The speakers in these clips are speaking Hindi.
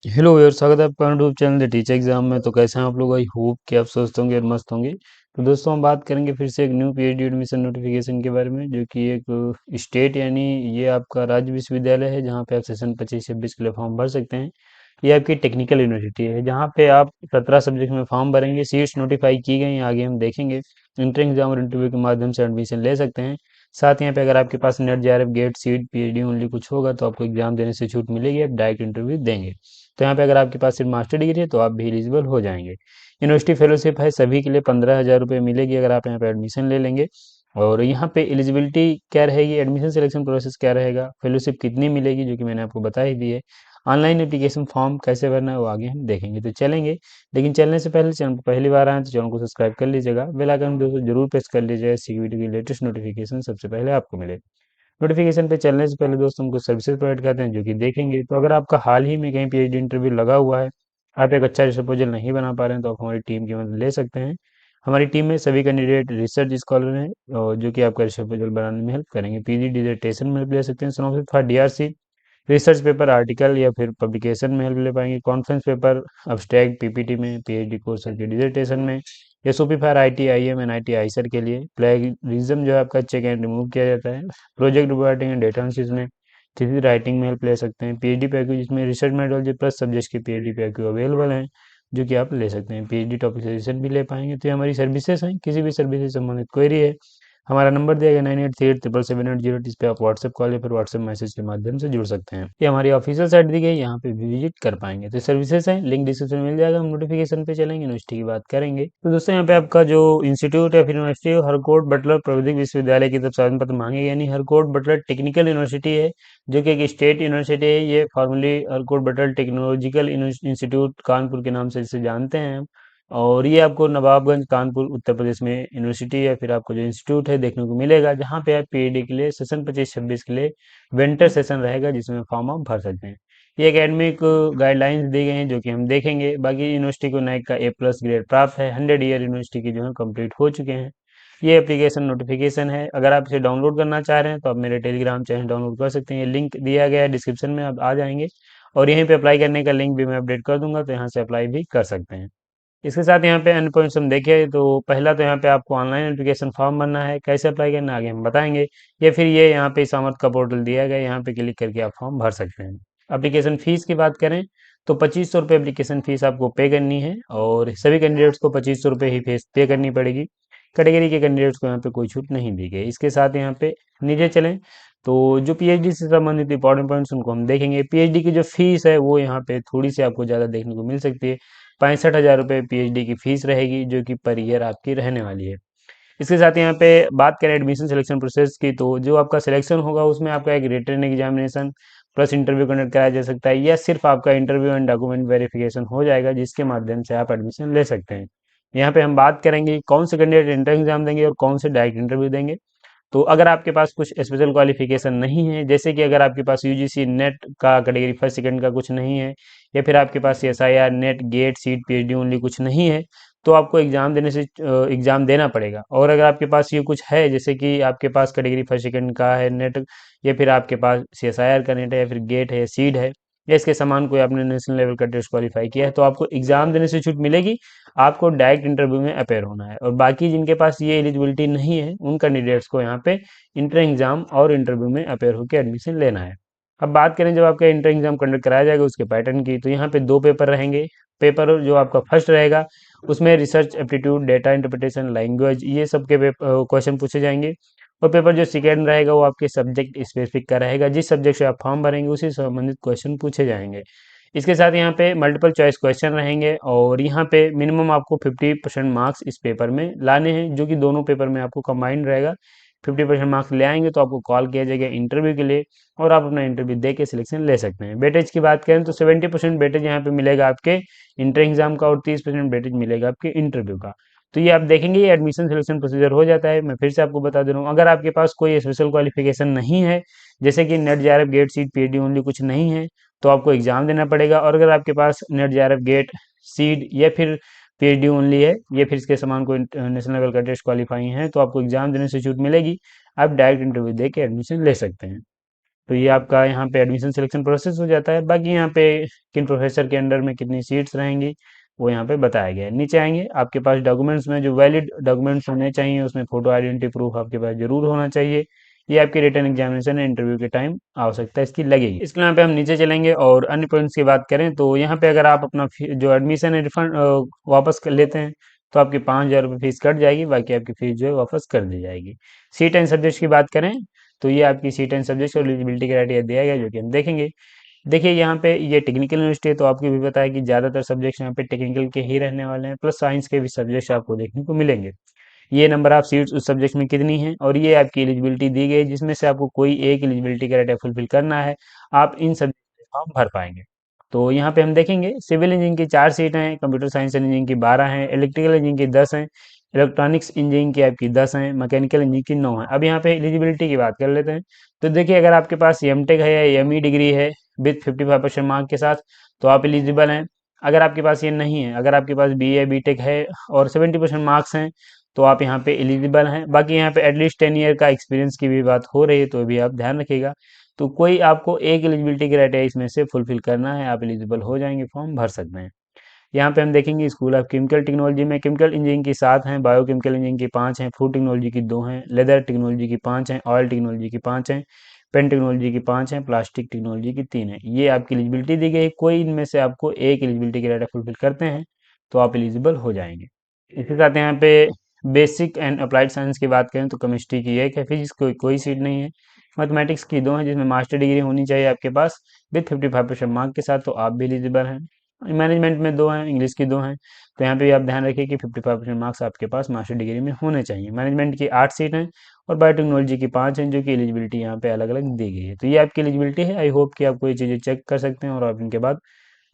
हेलो यार, स्वागत है आपका YouTube channel the teacher exam में। तो कैसे हैं आप लोग? आई होप कि आप स्वस्थ होंगे और मस्त होंगे। तो दोस्तों, हम बात करेंगे फिर से एक न्यू पीएचडी एडमिशन नोटिफिकेशन के बारे में, जो कि एक स्टेट यानी ये आपका राज्य विश्वविद्यालय है, जहाँ पे आप सेशन 25-26 के लिए फॉर्म भर सकते हैं। ये आपकी टेक्निकल यूनिवर्सिटी है, जहाँ पे आप 17 सब्जेक्ट में फॉर्म भरेंगे। सीट्स नोटिफाई की गई हैं, आगे हम देखेंगे। इंटर एग्जाम और इंटरव्यू के माध्यम से एडमिशन ले सकते हैं। साथ ही यहाँ पे अगर आपके पास NET JRF GATE CET PhD only कुछ होगा तो आपको एग्जाम देने से छूट मिलेगी, आप डायरेक्ट इंटरव्यू देंगे। तो यहाँ पे अगर आपके पास सिर्फ मास्टर डिग्री है तो आप भी एलिजिबल हो जाएंगे। यूनिवर्सिटी फेलोशिप है, सभी के लिए 15,000 रुपये मिलेगी अगर आप यहाँ पे एडमिशन ले लेंगे। और यहाँ पे एलिजिबिलिटी क्या रहेगी, एडमिशन सिलेक्शन प्रोसेस क्या रहेगा, फेलोशिप कितनी मिलेगी, जो कि मैंने आपको बता ही दी है। ऑनलाइन एप्लीकेशन फॉर्म कैसे भरना है वो आगे हम देखेंगे, तो चलेंगे। लेकिन चलने से पहले चैनल पर पहली बार आए तो चैनल को सब्सक्राइब कर लीजिएगा, बेल आइकन दोस्तों जरूर प्रेस कर लीजिएगा, इसी वीडियो की लेटेस्ट नोटिफिकेशन सबसे पहले आपको मिले। नोटिफिकेशन पे चलने से पहले दोस्तों हमको सर्विसेज प्रोवाइड करते हैं, जो कि देखेंगे। तो अगर आपका हाल ही में कहीं पीएचडी इंटरव्यू लगा हुआ है, आप एक अच्छा प्रपोजल नहीं बना पा रहे हैं, तो आप हमारी टीम की मदद ले सकते हैं। हमारी टीम में सभी कैंडिडेट रिसर्च स्कॉलर हैं, और जो कि आपका प्रपोजल बनाने में हेल्प करेंगे। पीजी डिजर्टेशन में हेल्प ले सकते हैं, synopsis for DRC, research paper, article या फिर पब्लिकेशन में हेल्प ले पाएंगे। कॉन्फ्रेंस पेपर, अब्स्ट्रैक्ट, पीपीटी में, पीएचडी कोर्स की डिजर्टेशन में। SOP for IIT IIM and IIT IISER के लिए। प्लेगरिज्म जो है आपका चेक एंड रिमूव किया जाता है। Project reporting and data analysis में, थीसिस राइटिंग में हेल्प ले सकते हैं। पीएचडी पैकेज, जिसमें रिसर्च मेथोडोलॉजी प्लस सब्जेक्ट के पीएचडी पैकेज अवेलेबल हैं, जो कि आप ले सकते हैं। पीएचडी टॉपिक सजेशन भी ले पाएंगे। तो ये हमारी सर्विसेज हैं। किसी भी सर्विस से संबंधित क्वेरी है, हमारा नंबर दिया गया 9838777808, इस पे आप व्हाट्सएप कॉल या फिर व्हाट्सएप मैसेज के माध्यम से जुड़ सकते हैं। ये हमारी ऑफिशियल साइट दी गई, यहाँ पे भी विजिट कर पाएंगे। तो सर्विसेज है, लिंक डिस्क्रिप्शन में मिल जाएगा। हम नोटिफिकेशन पे चलेंगे, यूनिवर्सिटी की बात करेंगे। तो दोस्तों, यहाँ पे आपका जो इंस्टीट्यूट या फिर यूनिवर्सिटी है, हरकोट बटलर प्राविधिक विश्वविद्यालय की तरफ से आवेदन पत्र मांगे, यानी हरकोट बटलर टेक्निकल यूनिवर्सिटी है, जो कि एक स्टेट यूनिवर्सिटी है। ये formally Harcourt Buttler technological institute Kanpur के नाम से इसे जानते हैं हम। और ये आपको नवाबगंज कानपुर उत्तर प्रदेश में यूनिवर्सिटी या फिर आपको जो इंस्टीट्यूट है देखने को मिलेगा, जहाँ पे आप पीएचडी के लिए सेशन 25-26 के लिए विंटर सेशन रहेगा, जिसमें फॉर्म आप भर सकते हैं। ये एकेडमिक गाइडलाइंस दी गई हैं, जो कि हम देखेंगे। बाकी यूनिवर्सिटी को नैक का ए+ ग्रेड प्राप्त है। 100 ईयर यूनिवर्सिटी की जो है कंप्लीट हो चुके हैं। ये एप्लीकेशन नोटिफिकेशन है, अगर आप इसे डाउनलोड करना चाह रहे हैं तो आप मेरे टेलीग्राम चैनल डाउनलोड कर सकते हैं। ये लिंक दिया गया है डिस्क्रिप्शन में, आप आ जाएंगे। और यहीं पे अप्लाई करने का लिंक भी मैं अपडेट कर दूंगा, तो यहाँ से अप्लाई भी कर सकते हैं। इसके साथ यहाँ पे एंड पॉइंट्स हम देखें तो पहला तो यहाँ पे आपको ऑनलाइन एप्लीकेशन फॉर्म भरना है, कैसे अप्लाई करना है आगे हम बताएंगे। या फिर ये यहाँ पे सामर्थ का पोर्टल दिया गया है, यहाँ पे क्लिक करके आप फॉर्म भर सकते हैं। एप्लीकेशन फीस की बात करें तो 2500 रुपये एप्लीकेशन फीस आपको पे करनी है, और सभी कैंडिडेट्स को 2500 रुपये ही फीस पे करनी पड़ेगी। कैटेगरी के कैंडिडेट्स को यहाँ पे कोई छूट नहीं दी गई। इसके साथ यहाँ पे नीचे चलें तो जो पीएचडी से संबंधित इंपॉर्टेंट पॉइंट्स उनको हम देखेंगे। पीएचडी की जो फीस है वो यहाँ पे थोड़ी सी आपको ज़्यादा देखने को मिल सकती है। 65,000 रुपये पीएचडी की फीस रहेगी, जो कि पर ईयर आपकी रहने वाली है। इसके साथ यहाँ पे बात करें एडमिशन सिलेक्शन प्रोसेस की, तो जो आपका सिलेक्शन होगा उसमें आपका एक written examination plus interview conduct कराया जा सकता है, या सिर्फ आपका इंटरव्यू एंड डॉक्यूमेंट वेरिफिकेशन हो जाएगा, जिसके माध्यम से आप एडमिशन ले सकते हैं। यहाँ पे हम बात करेंगे कि कौन से कैंडिडेट इंटर एग्जाम देंगे और कौन से डायरेक्ट इंटरव्यू देंगे। तो अगर आपके पास कुछ स्पेशल क्वालिफिकेशन नहीं है, जैसे कि अगर आपके पास यूजीसी नेट का कैटेगरी फर्स्ट सेकंड का कुछ नहीं है, या फिर आपके पास SIR NET GATE CET PhD only कुछ नहीं है, तो आपको एग्जाम देने से एग्जाम देना पड़ेगा। और अगर आपके पास ये कुछ है, जैसे कि आपके पास कैटेगरी फर्स्ट सेकंड का है नेट, या फिर आपके पास सीएसआईआर का नेट है, या फिर गेट है, सीड है, या इसके समान कोई आपने नेशनल लेवल का टेस्ट क्वालिफाई किया है, तो आपको एग्जाम देने से छूट मिलेगी। आपको डायरेक्ट इंटरव्यू में अपेयर होना है। और बाकी जिनके पास ये एलिजिबिलिटी नहीं है, उन कैंडिडेट्स को यहाँ पे इंटर एग्जाम और इंटरव्यू में अपेयर होकर एडमिशन लेना है। अब बात करें जब आपका इंटर एग्जाम कंडक्ट कराया जाएगा उसके पैटर्न की, तो यहाँ पे दो पेपर रहेंगे। पेपर जो आपका फर्स्ट रहेगा उसमें research aptitude, data interpretation, language, ये सब के क्वेश्चन पूछे जाएंगे। और पेपर जो सेकेंड रहेगा वो आपके सब्जेक्ट स्पेसिफिक का रहेगा, जिस सब्जेक्ट से आप फॉर्म भरेंगे उसी से संबंधित क्वेश्चन पूछे जाएंगे। इसके साथ यहाँ पे मल्टीपल चॉइस क्वेश्चन रहेंगे, और यहाँ पे मिनिमम आपको 50% मार्क्स इस पेपर में लाने हैं, जो कि दोनों पेपर में आपको कंबाइंड रहेगा। 50% मार्क्स ले आएंगे तो आपको कॉल किया जाएगा इंटरव्यू के लिए, और आप अपना इंटरव्यू दे के सिलेक्शन ले सकते हैं। वेटेज की बात करें तो 70% वेटेज यहाँ पे मिलेगा आपके इंटर एग्जाम का, और 30% वेटेज मिलेगा आपके इंटरव्यू का। तो ये आप देखेंगे, ये एडमिशन सिलेक्शन प्रोसीजर हो जाता है। मैं फिर से आपको बता दे रहा हूँ, अगर आपके पास कोई स्पेशल क्वालिफिकेशन नहीं है, जैसे कि net JRF GATE CET PhD only कुछ नहीं है, तो आपको एग्जाम देना पड़ेगा। और अगर आपके पास नेट जेआरएफ गेट सीड या फिर पीएचडी ओनली है, या फिर इसके समान कोई नेशनल लेवल का टेस्ट क्वालिफाइंग है, तो आपको एग्जाम देने से छूट मिलेगी। आप डायरेक्ट इंटरव्यू दे के एडमिशन ले सकते हैं। तो ये आपका यहाँ पे एडमिशन सिलेक्शन प्रोसेस हो जाता है। बाकी यहाँ पे किन प्रोफेसर के अंडर में कितनी सीट्स रहेंगी वो यहाँ पे बताया गया है। नीचे आएंगे, आपके पास डॉक्यूमेंट्स में जो वैलिड डॉक्यूमेंट्स होने चाहिए, उसमें फोटो आइडेंटिटी प्रूफ आपके पास जरूर होना चाहिए। ये आपके रिटर्न एग्जामिनेशन इंटरव्यू के टाइम आवश्यकता इसकी लगेगी। इसके यहाँ पे हम नीचे चलेंगे और अन्य पॉइंट्स की बात करें तो यहाँ पे अगर आप अपना जो एडमिशन है रिफंड वापस कर लेते हैं तो आपकी 5,000 रुपये फीस कट जाएगी, बाकी आपकी फीस जो है वापस कर दी जाएगी। सीट एंड सब्जेक्ट की बात करें तो ये आपकी सीट एंड सब्जेक्ट और एलिजिबिलिटी क्राइटेरिया दिया गया है, जो कि हम देखेंगे। देखिए यहाँ पे ये टेक्निकल यूनिवर्सिटी है तो आपको भी पता है कि ज़्यादातर सब्जेक्ट्स यहाँ पे टेक्निकल के ही रहने वाले हैं, प्लस साइंस के भी सब्जेक्ट्स आपको देखने को मिलेंगे। ये नंबर ऑफ सीट्स उस सब्जेक्ट में कितनी है और ये आपकी एलिजिबिलिटी दी गई है, जिसमें से आपको कोई एक एलिजिबिलिटी क्राइटेरिया फुलफिल करना है, आप इन सब्जेक्ट में फॉर्म भर पाएंगे। तो यहाँ पे हम देखेंगे सिविल इंजीनियरिंग की 4 सीटें हैं, कंप्यूटर साइंस इंजीनियरिंग की 12 हैं, इलेक्ट्रिकल इंजीनियरिंग की 10 हैं, इलेक्ट्रॉनिक्स इंजीनियरिंग की आपकी 10 हैं, मैकेनिकल इंजीनियरिंग की 9 है। अब यहाँ पे एलिजिबिलिटी की बात कर लेते हैं। तो देखिए अगर आपके पास एम टेक है या एम ई डिग्री है विथ 55% मार्क के साथ तो आप एलिजिबल हैं। अगर आपके पास ये नहीं है, अगर आपके पास बी ए बी टेक है और 70% मार्क्स हैं तो आप यहाँ पे एलिजिबल हैं। बाकी यहाँ पे एटलीस्ट 10 ईयर का एक्सपीरियंस की भी बात हो रही है तो भी आप ध्यान रखिएगा। तो कोई आपको एक एलिजिबिलिटी क्राइटेरिया इसमें से फुलफिल करना है, आप एलिजिबल हो जाएंगे, फॉर्म भर सकते हैं। यहाँ पे हम देखेंगे स्कूल ऑफ केमिकल टेक्नोलॉजी में केमिकल इंजीनियरिंग की 7 हैं, बायोकेमिकल इंजीनियरिंग की 5 हैं, फूड टेक्नोलॉजी की 2 हैं, लेदर टेक्नोलॉजी की 5 हैं, ऑयल टेक्नोलॉजी की 5 हैं, पेन टेक्नोलॉजी की 5 हैं, प्लास्टिक टेक्नोलॉजी की 3 है। ये आपकी एलिजिबिलिटी दी गई है, कोई इनमें से आपको एक एलिजिबिलिटी क्राइटेरिया फुलफिल करते हैं तो आप एलिजिबल हो जाएंगे। इसके साथ यहाँ पे बेसिक एंड अप्लाइड साइंस की बात करें तो केमिस्ट्री की एक है, फिजिक्स की कोई सीट नहीं है, मैथमेटिक्स की 2 हैं जिसमें मास्टर डिग्री होनी चाहिए आपके पास विथ 55% मार्क के साथ, तो आप भी एलिजिबल हैं। मैनेजमेंट में 2 हैं, इंग्लिश की 2 हैं, तो यहाँ पे भी आप ध्यान रखिए कि 55% मार्क्स आपके पास मास्टर डिग्री में होने चाहिए। मैनेजमेंट की 8 सीट हैं और बायोटेक्नोलॉजी की 5 हैं, जो कि एलिजिबिलिटी यहाँ पे अलग अलग दी गई है। तो ये आपकी एलिजिबिलिटी है, आई होप कि आपको ये चीज़ें चेक कर सकते हैं और आप इनके बाद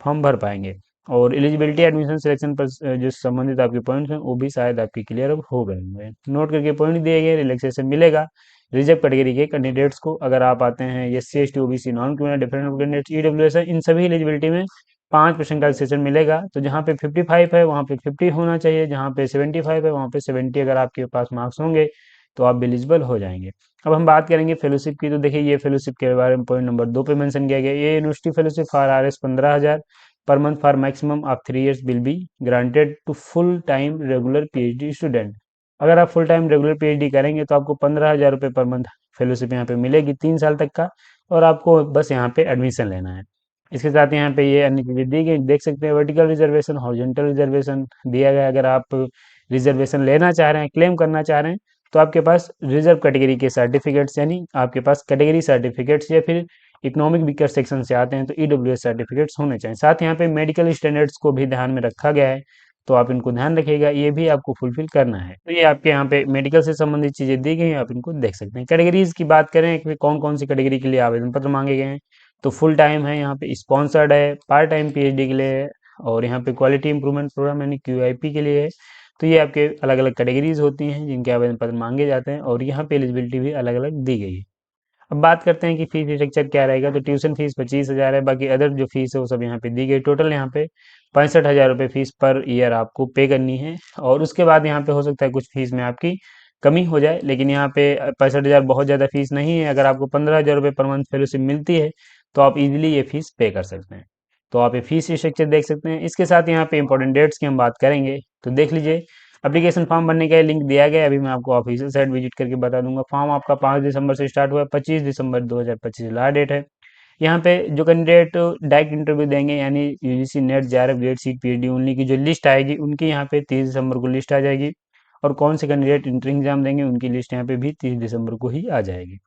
फॉर्म भर पाएंगे। और एलिजिबिलिटी एडमिशन सिलेक्शन पर जो संबंधित आपके पॉइंट्स हैं वो भी शायद आपके क्लियर अब हो गए होंगे। नोट करके पॉइंट दिए गए, रिलैक्सेशन मिलेगा रिजर्व कैटेगरी के कैंडिडेट्स को। अगर आप आते हैं S C S T O B C non criminal different candidates E W S है, इन सभी एलिजिबिलिटी में 5% का रिलैक्सेशन मिलेगा। तो जहाँ पे 55 है वहाँ पे 50 होना चाहिए, जहाँ पे 75 है वहाँ पे 70 अगर आपके पास मार्क्स होंगे तो आप एलिजिबल हो जाएंगे। अब हम बात करेंगे फेलोशिप की, तो देखिए ये फेलोशिप के बारे में पॉइंट नंबर 2 पे मेंशन किया गया, ये university fellowship for R S 15,000 per month for maximum of 3 years will be granted to full time regular PhD student. अगर आप फुल टाइम रेगुलर पीएचडी करेंगे तो आपको 15,000 रुपये पर मंथ फेलोशिप यहाँ पे मिलेगी 3 साल तक का, और आपको बस यहाँ पे एडमिशन लेना है। इसके साथ यहाँ पे ये अन्य चीज़ें दी गई, देख सकते हैं वर्टिकल रिजर्वेशन, हॉरिजॉन्टल रिजर्वेशन दिया गया है। अगर आप रिजर्वेशन लेना चाह रहे हैं, क्लेम करना चाह रहे हैं, तो आपके पास रिजर्व कैटेगरी के सर्टिफिकेट्स यानी आपके पास कैटेगरी सर्टिफिकेट्स या फिर इकोनॉमिक वीकर सेक्शन से आते हैं तो ईडब्ल्यूएस सर्टिफिकेट्स होने चाहिए। साथ यहाँ पे मेडिकल स्टैंडर्ड्स को भी ध्यान में रखा गया है, तो आप इनको ध्यान रखिएगा, ये भी आपको फुलफिल करना है। तो ये आपके यहाँ पे मेडिकल से संबंधित चीज़ें दी गई हैं, आप इनको देख सकते हैं। कैटेगरीज की बात करें कि कौन कौन सी कैटेगरी के लिए आवेदन पत्र मांगे गए हैं, तो फुल टाइम है, यहाँ पे स्पॉन्सर्ड है, पार्ट टाइम पीएचडी के लिए है, और यहाँ पे क्वालिटी इंप्रूवमेंट प्रोग्राम यानी क्यूआईपी के लिए है। तो ये आपके अलग अलग कैटेगरीज होती हैं जिनके आवेदन पत्र मांगे जाते हैं, और यहाँ पे एलिजिबिलिटी भी अलग अलग दी गई है। अब बात करते हैं कि फीस स्ट्रक्चर क्या रहेगा, तो ट्यूशन फीस 25,000 है, बाकी अदर जो फीस है वो सब यहाँ पे दी गई। टोटल यहाँ पे 65,000 रुपये फीस पर ईयर आपको पे करनी है, और उसके बाद यहाँ पे हो सकता है कुछ फीस में आपकी कमी हो जाए, लेकिन यहाँ पे 65,000 बहुत ज़्यादा फीस नहीं है। अगर आपको 15,000 रुपये पर मंथ फेलोशिप मिलती है तो आप इजीली ये फीस पे कर सकते हैं। तो आप ये फीस स्ट्रक्चर देख सकते हैं। इसके साथ यहाँ पे इंपॉर्टेंट डेट्स की हम बात करेंगे, तो देख लीजिए एप्लीकेशन फॉर्म भरने का लिंक दिया गया है, अभी मैं आपको ऑफिशियल साइट विजिट करके बता दूंगा। फॉर्म आपका 5 दिसंबर से स्टार्ट हुआ है, 25 दिसंबर 2025 लास्ट डेट है। यहाँ पे जो कैंडिडेट डायरेक्ट इंटरव्यू देंगे यानी UGC net JRF grade seat PhD only की जो लिस्ट आएगी उनकी यहाँ पे 30 दिसंबर को लिस्ट आ जाएगी, और कौन से कैंडिडेट इंटर एग्जाम देंगे उनकी लिस्ट यहाँ पे भी 30 दिसंबर को ही आ जाएगी।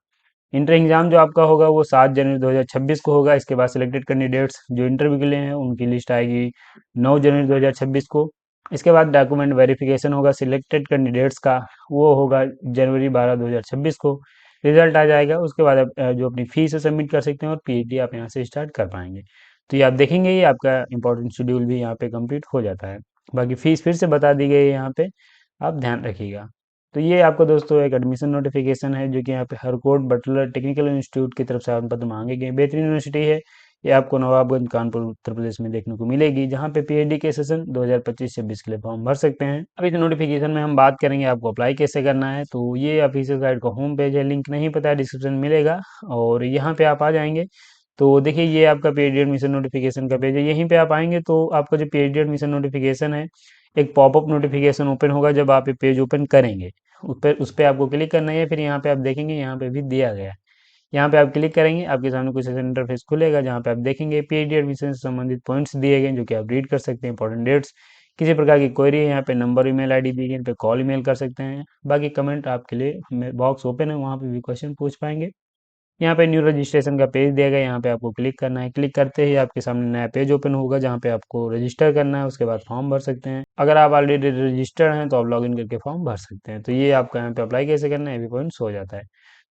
इंटर एग्जाम जो आपका होगा वो 7 जनवरी 2026 को होगा। इसके बाद सिलेक्टेड कैंडिडेट्स जो इंटरव्यू के लिए हैं उनकी लिस्ट आएगी 9 जनवरी 2026 को। इसके बाद डॉक्यूमेंट वेरिफिकेशन होगा सिलेक्टेड कैंडिडेट्स का, वो होगा जनवरी 12 2026 को। रिजल्ट आ जाएगा, उसके बाद आप जो अपनी फीस है सबमिट कर सकते हैं और पीएचडी आप यहाँ से स्टार्ट कर पाएंगे। तो ये आप देखेंगे ये आपका इंपॉर्टेंट शेड्यूल भी यहाँ पे कंप्लीट हो जाता है। बाकी फीस फिर से बता दी गई है यहाँ पे, आप ध्यान रखिएगा। तो ये आपको दोस्तों एक एडमिशन नोटिफिकेशन है जो कि यहाँ पे हरकोट बटलर टेक्निकल इंस्टीट्यूट की तरफ से आवेदन पत्र मांगे गए। बेहतरीन यूनिवर्सिटी है, ये आपको नवाबगंज कानपुर उत्तर प्रदेश में देखने को मिलेगी, जहाँ पे पीएचडी के सेशन 2025-26 के लिए फॉर्म भर सकते हैं। अब इस नोटिफिकेशन में हम बात करेंगे आपको अप्लाई कैसे करना है। तो ये ऑफिशियल साइट का होम पेज है, लिंक नहीं पता है डिस्क्रिप्शन में मिलेगा, और यहाँ पे आप आ जाएंगे तो देखिए ये आपका पीएचडी एडमिशन नोटिफिकेशन का पेज है। यहीं पे आप आएंगे तो आपका जो पीएचडी एडमिशन नोटिफिकेशन है, एक पॉपअप नोटिफिकेशन ओपन होगा जब आप ये पेज ओपन करेंगे। उस पर आपको क्लिक करना है, फिर यहाँ पे आप देखेंगे यहाँ पे भी दिया गया है। यहाँ पे आप क्लिक करेंगे, आपके सामने कुछ ऐसा इंटरफेस खुलेगा जहाँ पे आप देखेंगे पीएचडी एडमिशन से संबंधित पॉइंट्स दिए गए हैं, जो कि आप रीड कर सकते हैं, इंपॉर्टेंट डेट्स। किसी प्रकार की क्वेरी है, यहाँ पे नंबर ईमेल आईडी दी गई, इन पे कॉल ईमेल कर सकते हैं। बाकी कमेंट आपके लिए बॉक्स ओपन है, वहाँ पे भी क्वेश्चन पूछ पाएंगे। यहाँ पे न्यू रजिस्ट्रेशन का पेज दिया गया है, यहाँ पे आपको क्लिक करना है। क्लिक करते ही आपके सामने नया पेज ओपन होगा जहाँ पे आपको रजिस्टर करना है, उसके बाद फॉर्म भर सकते हैं। अगर आप ऑलरेडी रजिस्टर्ड हैं तो आप लॉगिन करके फॉर्म भर सकते हैं। तो ये आपका यहाँ पे अप्लाई कैसे करना है, ये भी पॉइंट्स हो जाता है।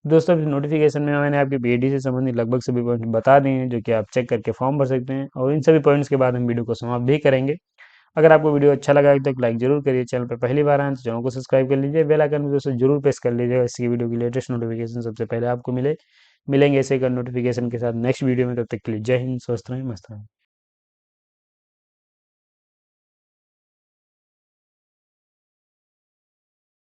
दोस्तों इस नोटिफिकेशन में मैंने आपके पीएचडी से संबंधित लगभग सभी पॉइंट बता दिए हैं, जो कि आप चेक करके फॉर्म भर सकते हैं, और इन सभी पॉइंट्स के बाद हम वीडियो को समाप्त भी करेंगे। अगर आपको वीडियो अच्छा लगा है तो एक लाइक जरूर करिए, चैनल पर पहली बार आए तो चैनल को सब्सक्राइब कर लीजिए, बेल आइकन भी दोस्तों जरूर प्रेस कर लीजिएगा, इसकी वीडियो की लेटेस्ट नोटिफिकेशन सबसे पहले आपको मिलेंगे ऐसे एक नोटिफिकेशन के साथ नेक्स्ट वीडियो में। तब तक के लिए जय हिंद, स्वस्थ रहें, मस्त रहें।